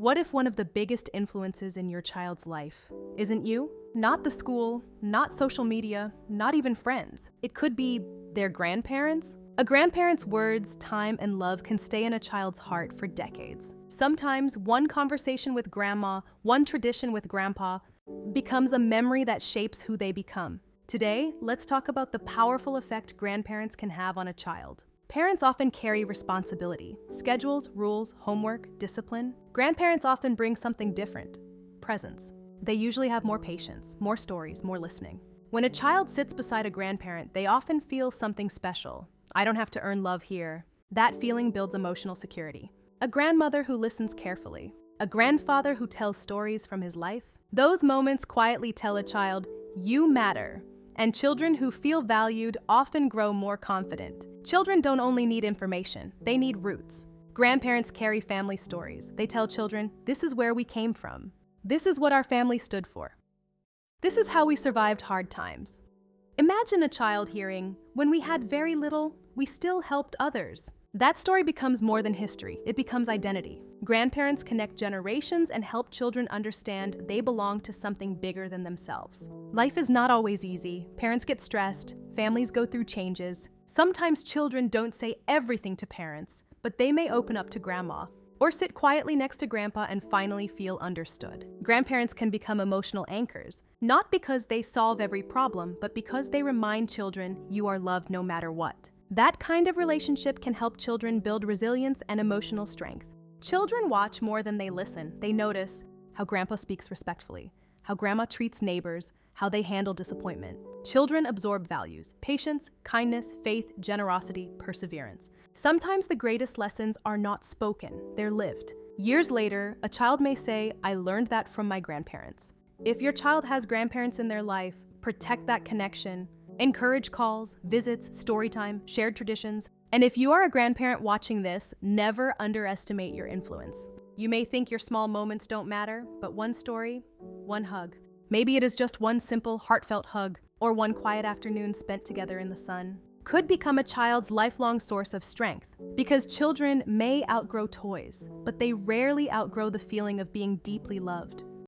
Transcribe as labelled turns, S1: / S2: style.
S1: What if one of the biggest influences in your child's life isn't you? Not the school, not social media, not even friends. It could be their grandparents. A grandparent's words, time, and love can stay in a child's heart for decades. Sometimes one conversation with grandma, one tradition with grandpa, becomes a memory that shapes who they become. Today, let's talk about the powerful effect grandparents can have on a child. Parents often carry responsibility: schedules, rules, homework, discipline. Grandparents often bring something different: presence. They usually have more patience, more stories, more listening. When a child sits beside a grandparent, they often feel something special. I don't have to earn love here. That feeling builds emotional security. A grandmother who listens carefully. A grandfather who tells stories from his life. Those moments quietly tell a child, "You matter." And children who feel valued often grow more confident. Children don't only need information, they need roots. Grandparents carry family stories. They tell children, "This is where we came from. This is what our family stood for. This is how we survived hard times." Imagine a child hearing, "When we had very little, we still helped others." That story becomes more than history, it becomes identity. Grandparents connect generations and help children understand they belong to something bigger than themselves. Life is not always easy. Parents get stressed, families go through changes. Sometimes children don't say everything to parents, but they may open up to grandma, or sit quietly next to grandpa and finally feel understood. Grandparents can become emotional anchors, not because they solve every problem, but because they remind children you are loved no matter what. That kind of relationship can help children build resilience and emotional strength. Children watch more than they listen. They notice how grandpa speaks respectfully, how grandma treats neighbors, how they handle disappointment. Children absorb values: patience, kindness, faith, generosity, perseverance. Sometimes the greatest lessons are not spoken, they're lived. Years later, a child may say, "I learned that from my grandparents." If your child has grandparents in their life, protect that connection. Encourage calls, visits, storytime, shared traditions. And if you are a grandparent watching this, never underestimate your influence. You may think your small moments don't matter, but one story, one hug. Maybe it is just one simple, heartfelt hug, or one quiet afternoon spent together in the sun, could become a child's lifelong source of strength. Because children may outgrow toys, but they rarely outgrow the feeling of being deeply loved.